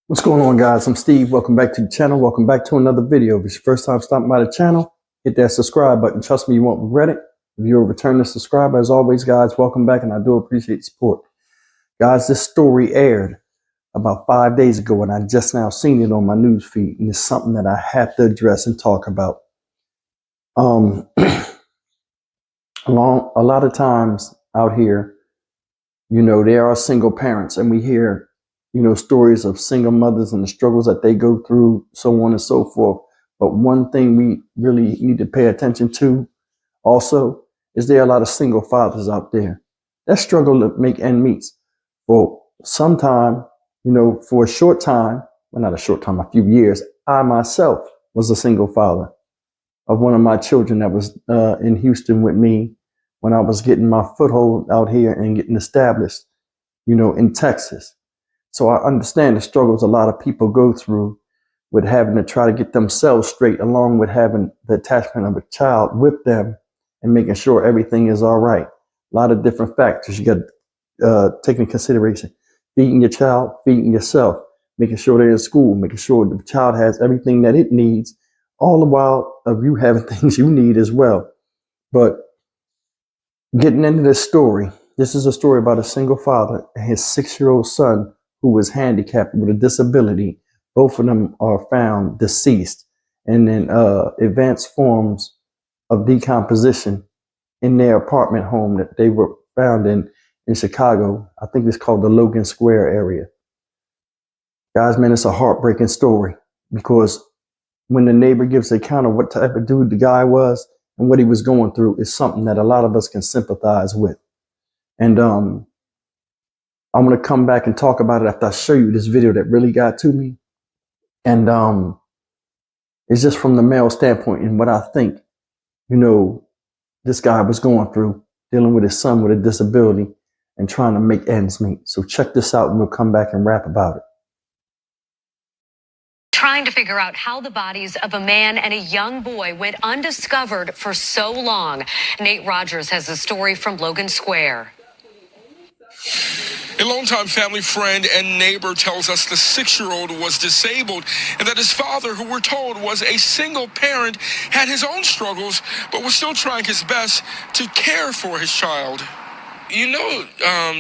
What's going on, guys? I'm Steve. Welcome back to the channel. Welcome back to another video. If it's your first time stopping by the channel, hit that subscribe button. Trust me, you won't regret it. If you're a returning subscriber, as always, guys, welcome back, and I do appreciate the support. Guys, this story aired about 5 days ago, and I just now seen it on my news feed, and it's something that I have to address and talk about. A lot of times out here, there are single parents, and we hear stories of single mothers and the struggles that they go through, so on and so forth. But one thing we really need to pay attention to also is there are a lot of single fathers out there that struggle to make ends meet. For some time, for a short time, well, not a short time, a few years, I myself was a single father of one of my children that was in Houston with me when I was getting my foothold out here and getting established, in Texas. So I understand the struggles a lot of people go through with having to try to get themselves straight, along with having the attachment of a child with them and making sure everything is all right. A lot of different factors you got to take into consideration. Feeding your child, feeding yourself, making sure they're in school, making sure the child has everything that it needs, all the while of you having things you need as well. But getting into this story, this is a story about a single father and his 6-year-old son who was handicapped with a disability. Both of them are found deceased and in advanced forms of decomposition in their apartment home that they were found in Chicago. I think it's called the Logan Square area. Guys, man, it's a heartbreaking story, because when the neighbor gives an account of what type of dude the guy was and what he was going through, is something that a lot of us can sympathize with. And I'm going to come back and talk about it after I show you this video that really got to me. And it's just from the male standpoint and what I think, this guy was going through, dealing with his son with a disability and trying to make ends meet. So check this out and we'll come back and rap about it. Trying to figure out how the bodies of a man and a young boy went undiscovered for so long. Nate Rogers has the story from Logan Square. A longtime family friend and neighbor tells us the 6-year-old was disabled and that his father, who we're told was a single parent, had his own struggles, but was still trying his best to care for his child. You know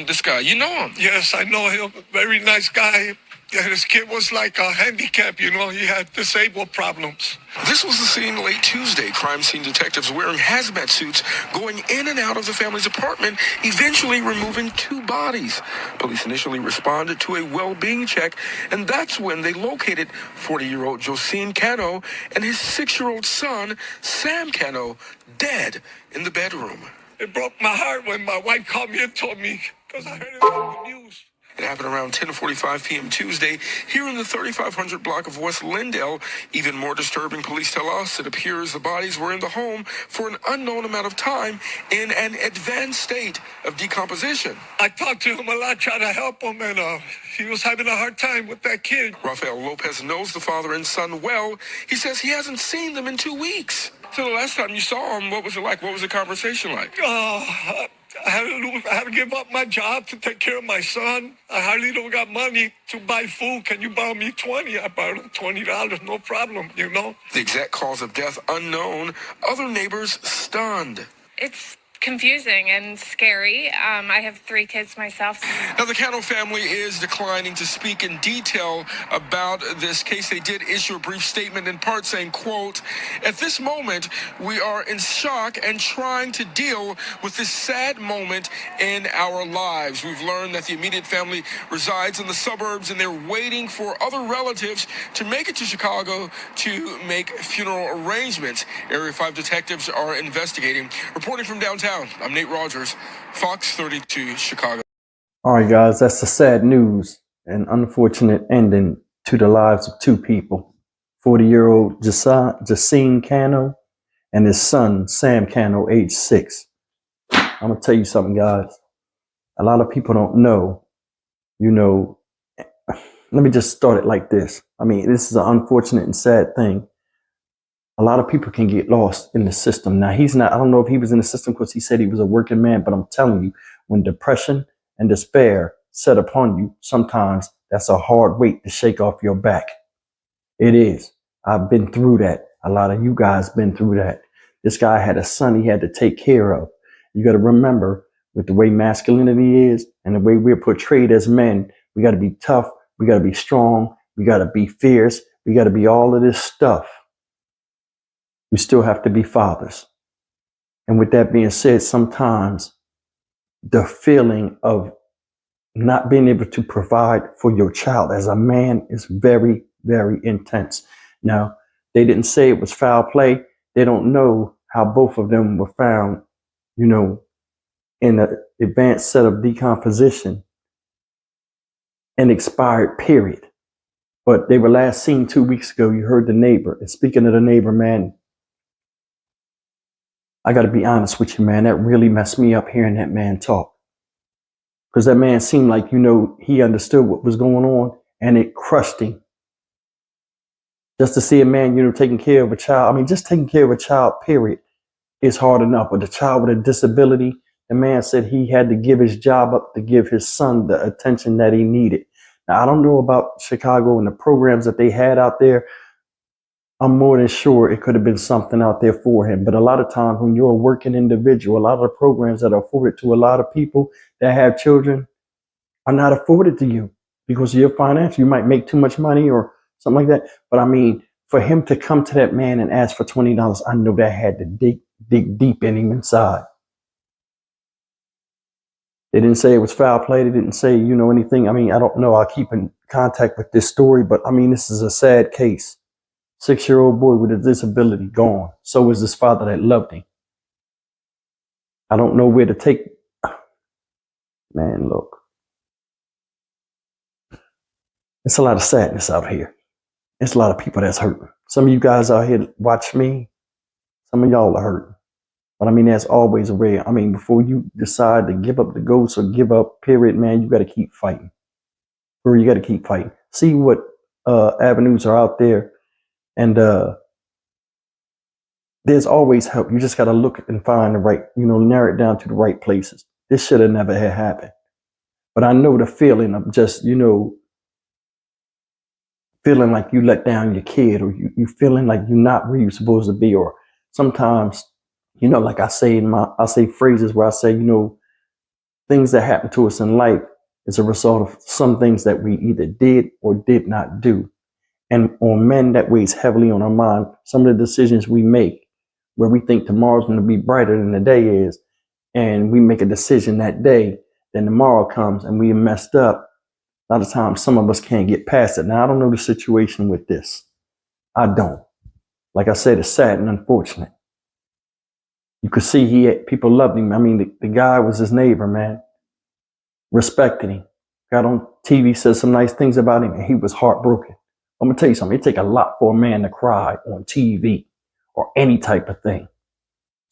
this guy, you know him? Yes, I know him. Very nice guy. Yeah, his kid was like a handicap, he had disabled problems. This was the scene late Tuesday. Crime scene detectives wearing hazmat suits going in and out of the family's apartment, eventually removing 2 bodies. Police initially responded to a well-being check, and that's when they located 40-year-old Josine Cano and his 6-year-old son, Sam Cano, dead in the bedroom. It broke my heart when my wife called me and told me, because I heard it on the news. It happened around 10:45 p.m. Tuesday here in the 3500 block of West Lindale. Even more disturbing, police tell us, it appears the bodies were in the home for an unknown amount of time in an advanced state of decomposition. I talked to him a lot, tried to help him, and he was having a hard time with that kid. Rafael Lopez knows the father and son well. He says he hasn't seen them in 2 weeks. So the last time you saw him, what was it like? What was the conversation like? I had to give up my job to take care of my son. I hardly don't got money to buy food. Can you borrow me 20? I borrowed him $20, no problem, The exact cause of death unknown. Other neighbors stunned. It's confusing and scary. I have 3 kids myself. Now, the Cano family is declining to speak in detail about this case. They did issue a brief statement, in part saying, quote, "At this moment, we are in shock and trying to deal with this sad moment in our lives. We've learned that the immediate family resides in the suburbs, and they're waiting for other relatives to make it to Chicago to make funeral arrangements. Area 5 detectives are investigating." Reporting from downtown, I'm Nate Rogers, Fox 32, Chicago. All right, guys, that's the sad news and unfortunate ending to the lives of 2 people. 40-year-old Josine Cano and his son, Sam Cano, age 6. I'm going to tell you something, guys. A lot of people don't know, let me just start it like this. I mean, this is an unfortunate and sad thing. A lot of people can get lost in the system. Now, I don't know if he was in the system because he said he was a working man, but I'm telling you, when depression and despair set upon you, sometimes That's a hard weight to shake off your back. It is. I've been through that. A lot of you guys been through that. This guy had a son he had to take care of. You got to remember, with the way masculinity is and the way we're portrayed as men, we got to be tough. We got to be strong. We got to be fierce. We got to be all of this stuff. We still have to be fathers. And with that being said, sometimes the feeling of not being able to provide for your child as a man is very, very intense. Now, they didn't say it was foul play. They don't know how both of them were found, you know, in an advanced set of decomposition and expired, period. But they were last seen 2 weeks ago. You heard the neighbor. And speaking of the neighbor, man, I got to be honest with you, man. That really messed me up hearing that man talk. Because that man seemed like, you know, he understood what was going on, and it crushed him. Just to see a man, you know, taking care of a child. I mean, just taking care of a child, period, is hard enough. But the child with a disability, the man said he had to give his job up to give his son the attention that he needed. Now, I don't know about Chicago and the programs that they had out there. I'm more than sure it could have been something out there for him. But a lot of times when you're a working individual, a lot of the programs that are afforded to a lot of people that have children are not afforded to you because of your finance. You might make too much money or something like that. But I mean, for him to come to that man and ask for $20, I know that had to dig deep in him inside. They didn't say it was foul play. They didn't say, you know, anything. I mean, I don't know. I'll keep in contact with this story, but I mean, this is a sad case. 6-year-old boy with a disability gone. So is this father that loved him. I don't know where to take. Man, look. It's a lot of sadness out here. It's a lot of people that's hurting. Some of you guys out here watch me. Some of y'all are hurting. But I mean, there's always a way. I mean, before you decide to give up the ghost or give up, period, man, you got to keep fighting. Or you got to keep fighting. See what avenues are out there. And there's always help. You just got to look and find the right, you know, narrow it down to the right places. This should have never had happened. But I know the feeling of just, you know, feeling like you let down your kid, or you feeling like you're not where you're supposed to be. Or sometimes, you know, like I say I say phrases where I say, you know, things that happen to us in life is a result of some things that we either did or did not do. And on men, that weighs heavily on our mind. Some of the decisions we make where we think tomorrow's going to be brighter than the day is, and we make a decision that day, then tomorrow comes and we messed up. A lot of times, some of us can't get past it. Now, I don't know the situation with this. I don't. Like I said, it's sad and unfortunate. You could see people loved him. I mean, the guy was his neighbor, man. Respected him. Got on TV, said some nice things about him, and he was heartbroken. I'm going to tell you something. It takes a lot for a man to cry on TV or any type of thing.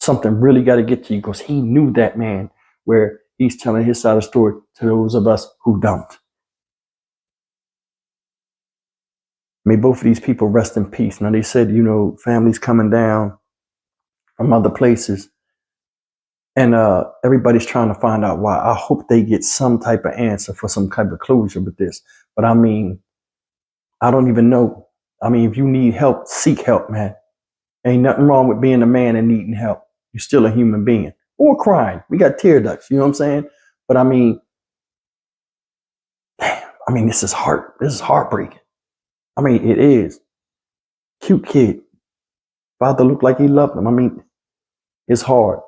Something really got to get to you, because he knew that man, where he's telling his side of the story to those of us who don't. May both of these people rest in peace. Now, they said, you know, families coming down from other places, and everybody's trying to find out why. I hope they get some type of answer for some type of closure with this. But I mean, I don't even know. I mean, if you need help, seek help, man. Ain't nothing wrong with being a man and needing help. You're still a human being. Or crying. We got tear ducts, you know what I'm saying? But I mean, damn, I mean, this is heartbreaking. I mean, it is. Cute kid. Father looked like he loved him. I mean, it's hard.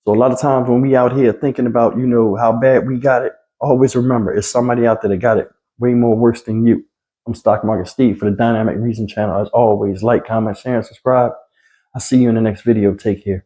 So a lot of times when we out here thinking about, you know, how bad we got it, always remember, it's somebody out there that got it way more worse than you. I'm Stock Market Steve for the Dynamic Reason channel. As always, like, comment, share, and subscribe. I'll see you in the next video. Take care.